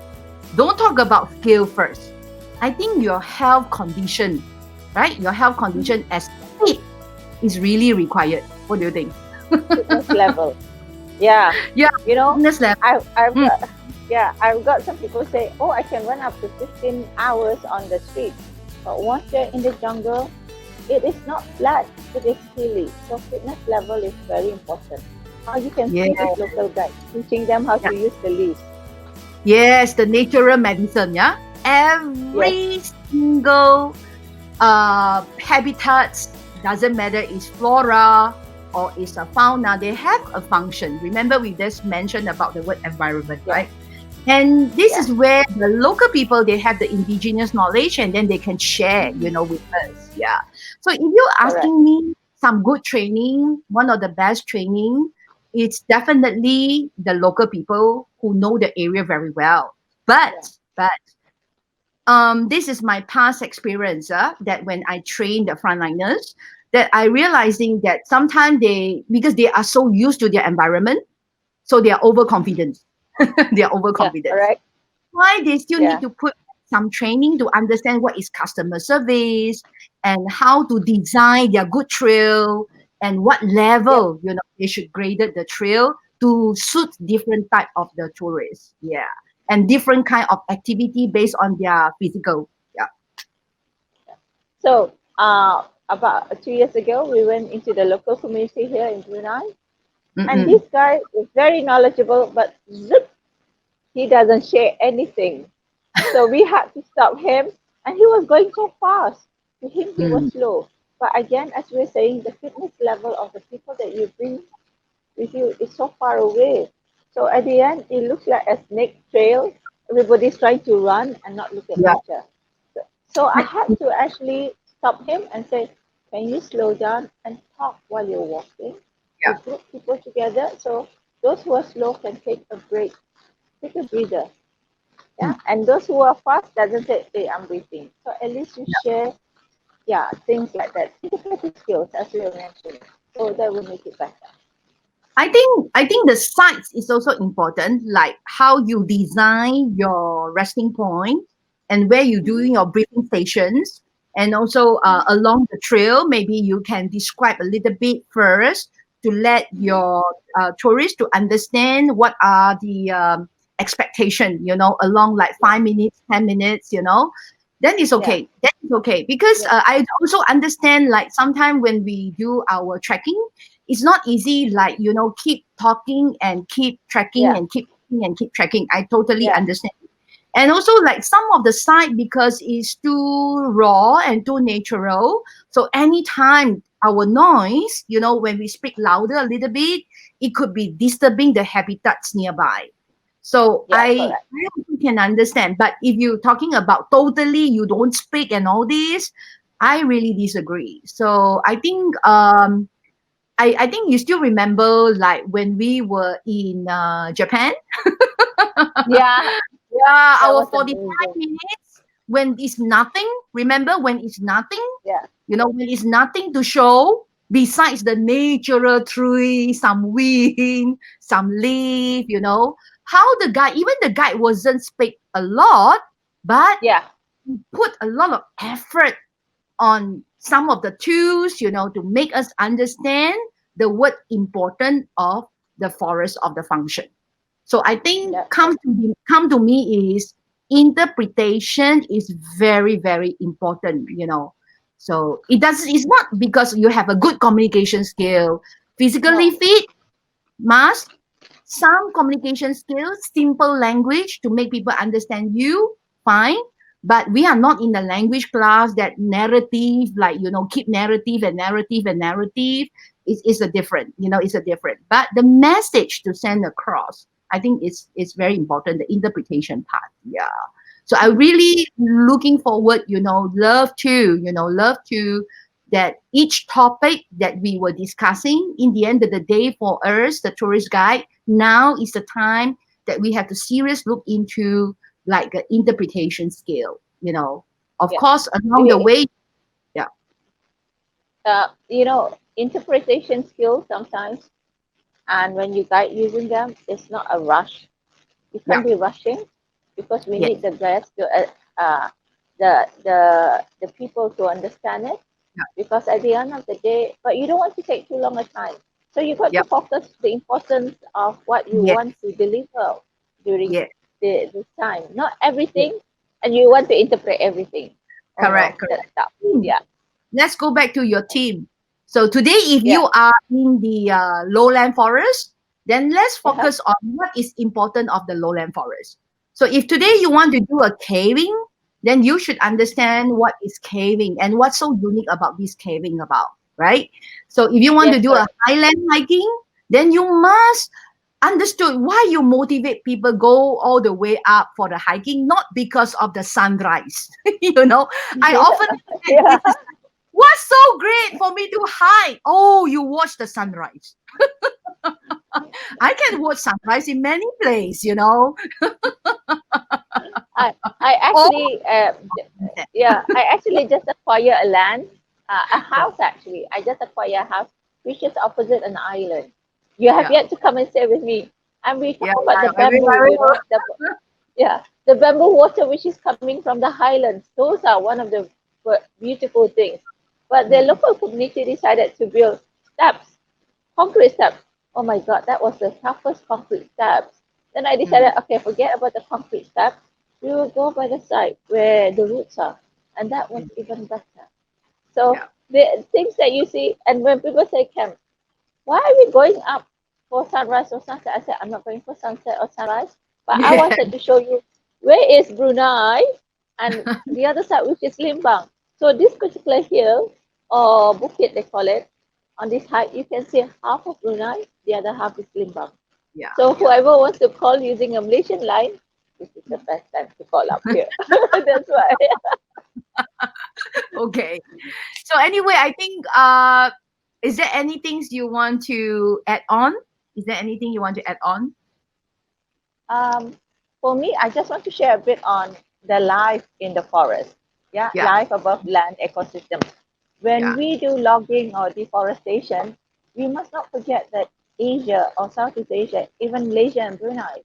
don't talk about skill first. I think your health condition, right? Your health Mhm. condition as fit is really required. What do you think? Fitness level. Yeah. Yeah, You know, fitness level. I've Mm, got, yeah, I've got some people say, "Oh, I can run up to 15 hours on the street." But once you're in the jungle, it is not flat, it is hilly. So fitness level is very important. Now you can yeah, see this local guide teaching them how yeah. to use the leaves. Yes, the natural medicine. Yeah, Yes, every single habitats, doesn't matter is flora or is a fauna, they have a function. Remember we just mentioned about the word environment, yeah, right? And this yeah. is where the local people they have the indigenous knowledge and then they can share, Mm, with us. Yeah. So if you're correct. asking me some good training, one of the best training, it's definitely the local people who know the area very well. But Yeah, but this is my past experience that when I train the frontliners, that I realizing that sometimes they because they are so used to their environment, so they are overconfident. They are yeah, overconfident. correct. Why they still need Yeah, to put some training to understand what is customer service and how to design their good trail and what yep. level they should graded the trail to suit different type of the tourists. Yeah, and different kind of activity based on their physical. Yeah. So, about 2 years ago, we went into the local community here in Brunei, and this Mm-mm. guy is very knowledgeable, but zip, he doesn't share anything. So we had to stop him, and he was going so fast. To him, he was Mm. slow. But again, as we are saying, the fitness level of the people that you bring with you is so far away. So at the end, it looks like a snake trail. Everybody's trying to run and not look at Yeah. nature. So So I had to actually stop him and say, can you slow down and talk while you're walking? We Yeah. group people together so those who are slow can take a break, take a breather. Yeah. Mm. And those who are fast doesn't say, hey, I'm waiting. So at least you share, yeah, things like that. Interpretive skills, as we were mentioning. So that will make it better. I think the sites is also important, like how you design your resting point and where you're Mm-hmm. doing your briefing stations, and also along the trail. Maybe you can describe a little bit first to let Mm-hmm. your tourists to understand what are the expectation. Along like Yeah. 5 minutes, 10 minutes. Then it's Yeah. okay. Then it's okay because Yeah. I also understand like sometimes when we do our trekking it's not easy like keep talking and keep tracking Yeah. and keep talking and keep tracking. I totally Yeah. understand. And also like some of the site because it's too raw and too natural, so anytime our noise when we speak louder a little bit, it could be disturbing the habitats nearby. So Yeah. I Correct. I also can understand, but if you're talking about totally you don't speak and all this, I really disagree. So I think I think you still remember like when we were in Japan. Yeah. Yeah, That our was 45 amazing. minutes when it's nothing. Remember when it's nothing? Yeah. When it's nothing to show besides the natural tree, some wind, some leaf. How even the guide wasn't speak a lot, but Yeah. he put a lot of effort on some of the tools, to make us understand the word important of the forest of the function. So I think Yeah. come to me is interpretation is very very important. So it's not because you have a good communication skill, physically No. fit, must some communication skills, simple language to make people understand you, fine. But we are not in the language class that narrative, like, keep narrative and narrative and narrative. Is a different, it's a different. But the message to send across, I think it's very important, the interpretation part. Yeah. So I Mm-hmm. really looking forward, love to that each topic that we were discussing, in the end of the day, for us, the tourist guide, now is the time that we have to serious look into like the interpretation skill. Of Yeah. course, along the We, way, yeah, interpretation skills sometimes, and when you guide using them, it's not a rush. You yeah, can't be rushing because we yes, need the guests to the people to understand it. yeah, Because at the end of the day, but you don't want to take too long a time. So you got yeah, to focus the importance of what you yes, want to deliver during yes, this time. Not yes, everything, and you want to interpret everything. Oh no, correct, correct. that's tough. Hmm. Yeah, Let's go back to your team. So today, if yeah, you are in the lowland forest, then let's uh-huh. focus on what is important of the lowland forest. So if today you want to do a caving, then you should understand what is caving and what's so unique about this caving about, right? So if you want to Yes, do a correct. highland hiking, then you must understood why you motivate people go all the way up for the hiking, not because of the sunrise. I often get Yeah, this. What's so great for me to hike? Oh, you watch the sunrise. I can watch sunrise in many places. I Oh, actually yeah, I actually just acquired a land, a yeah, house actually. I just acquired a house which is opposite an island. You have yeah, yet to come and stay with me. And we yeah, talk about the yeah. Very, bamboo, very the bamboo water which is coming from the highlands. Those are one of the beautiful things. But the mm, local community decided to build steps, concrete steps. Oh my God, that was the toughest concrete steps. Then I mm, decided, okay, forget about the concrete steps. We will go by the side where the roots are. And that was mm, even better. So yeah. the things that you see, and when people say camp, why are we going up for sunrise or sunset? I said, I'm not going for sunset or sunrise, but I Yeah. wanted to show you where is Brunei and the other side, which is Limbang. So this particular hill or bukit, they call it, on this height, you can see half of Brunei, the other half is Limbang. Yeah. So Yeah. whoever wants to call using a Malaysian line, this is the best time to call up here. That's why. Okay. So anyway, I think is there anything you want to add on? Is there anything you want to add on? Um, for me, I just want to share a bit on the life in the forest. Yeah, Yeah. life above land ecosystem. When Yeah. we do logging or deforestation, we must not forget that Asia or Southeast Asia, even Malaysia and Brunei,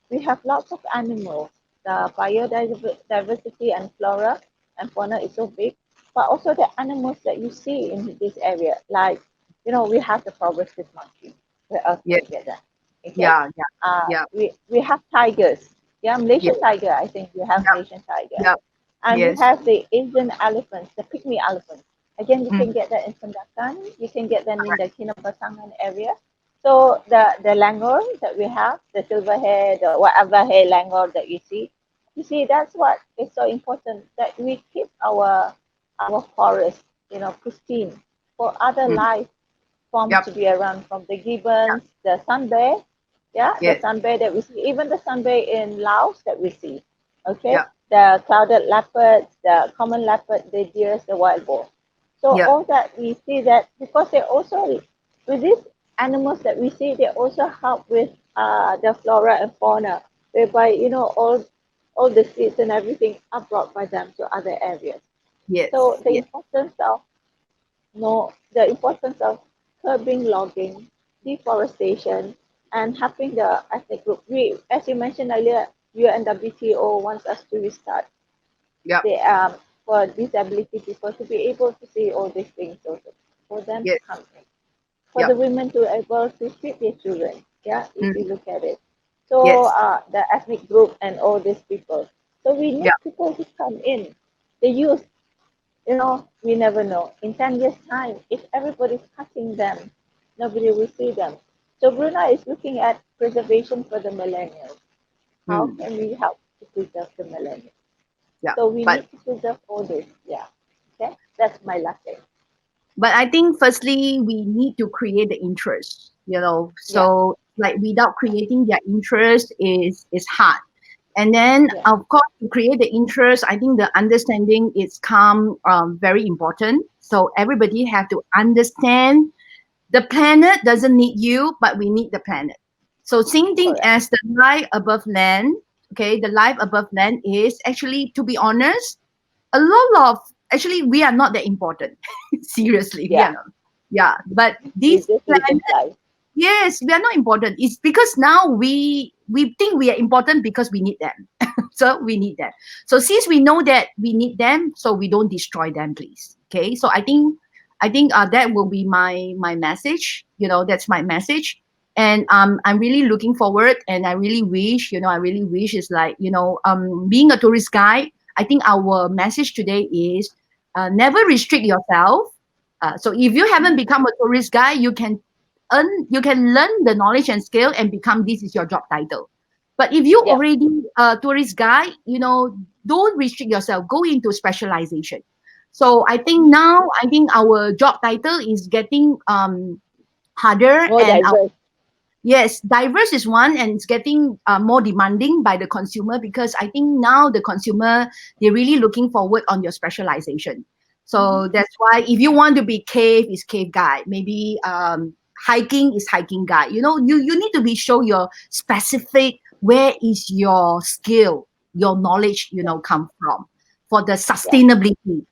we have lots of animals. The biodiversity and flora and fauna is so big, but also the animals that you see in this area, like, we have the proboscis monkey. Where else Yeah. can we get that? Okay. Yeah. Yeah. Yeah. We have tigers. Yeah, Yeah. Malaysian tiger. I think we have Yeah. Malaysian tiger. Yeah. And we Yes. have the Asian elephants, the pygmy elephants. Again, you Mm. can get that in Sandakan. You can get them in the Kinabatangan area. So the langur that we have, the silver hair, the whatever hair langur that you see that's what is so important that we keep our forest, pristine for other Mm. life forms Yep. to be around, from the Yeah. gibbons, the sun bear, yeah, the Yes. sun bear that we see, even the sun bear in Laos that we see, okay, Yeah. the clouded leopards, the common leopard, the deers, the wild boar. So Yeah. all that we see that because they also, with these animals that we see, they also help with the flora and fauna, whereby all the seeds and everything are brought by them to other areas. So Yes. the Yes. importance of no, the importance of curbing logging, deforestation, and helping the ethnic group. We, as you mentioned earlier, UNWTO wants us to restart Yep. the for disability people to be able to see all these things also, for them to Yes. come in, for the Yep. women to able to feed their children. Yeah, if Mm. you look at it. So Yes. the ethnic group and all these people. So we need Yep. people to come in. The youth, we never know. In 10 years' time, if everybody's cutting them, nobody will see them. So Brunei is looking at preservation for the millennials. How Mm. can we help to preserve the millennials? Yeah. So we But need to preserve all this. Yeah. Okay. That's my last thing. I think firstly we need to create the interest, Yeah. so like without creating their interest is hard. And then Yeah. of course to create the interest, I think the understanding is come very important. So everybody have to understand the planet doesn't need you, but we need the planet. So same thing Correct. as the life above land. Okay, the life above land is actually, to be honest, a lot of, actually we are not that important. Seriously, we are Yeah. not. Yeah, but We this just live planet, this life. yes, we are not important. It's because now we think we are important because we need them. So we need them. So since we know that we need them, so we don't destroy them, please. Okay, so I think that will be my message. That's my message. And I'm really looking forward, and I really wish is like, being a tourist guide. I think our message today is, never restrict yourself. So if you haven't Mhm. become a tourist guide, you can learn the knowledge and skill and become, this is your job title. But if you Yeah. already a tourist guide, don't restrict yourself, go into specialization. So Mhm. I think our job title is getting harder, More and diverse. yes, diverse is one, and it's getting more demanding by the consumer, because I think now the consumer, they're really looking forward on your specialization. Hmm. So that's why if you want to be cave, is cave guide. Maybe hiking is hiking guide. You need to be show your specific, where is your skill, your knowledge, Yeah. come from, for the Yeah. sustainability.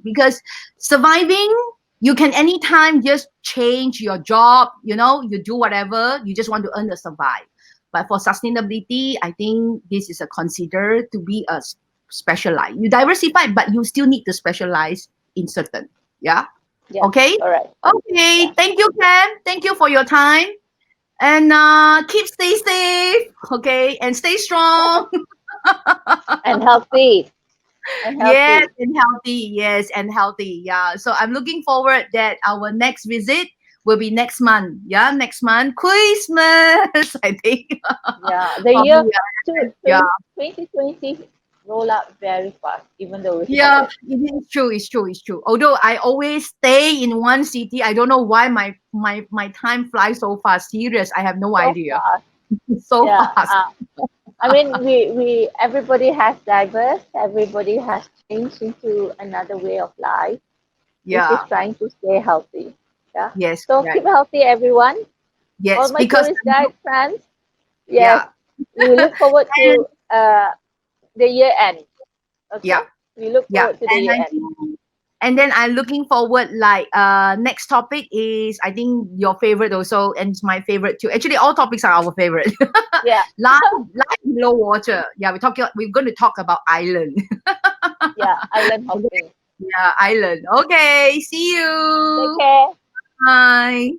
Because surviving, you can anytime just change your job, you do whatever, you just want to earn a survive. But for sustainability, I think this is a consider to be a specialize. You diversify, but you still need to specialize in certain. Yeah. Yeah. Okay. All right. Okay, Yeah. thank you, Cam, thank you for your time. And keep stay safe. Okay, and stay strong. And healthy. And Yes, healthy. and healthy. Yes, and healthy. Yeah. So I'm looking forward that our next visit will be next month. Yeah, next month, Christmas. I think. Yeah. The year Probably. Yeah. 2020 roll up very fast, even though we Yeah. started. It is true. It's true. It's true. Although I always stay in one city, I don't know why my time flies so fast. Serious. I have no So idea. fast. It's so Yeah. fast. I mean, we everybody has diverse, everybody has changed into another way of life, which is Yeah. trying to stay healthy. Yeah. Yes. So keep Correct. healthy, everyone. All Yes. my Because tourist guide friends. Yes, yeah. we look forward And to the year end. Okay, yeah. we look Yeah. forward to the And year I end. think, and then I'm looking forward, like, next topic is, I think, your favorite also, and it's my favorite too. Actually, all topics are our favorite. Yeah, Life below water. Yeah, we're going to talk about island. yeah. Island Okay. hopping. Yeah, island. Okay, see Take you. care. Bye.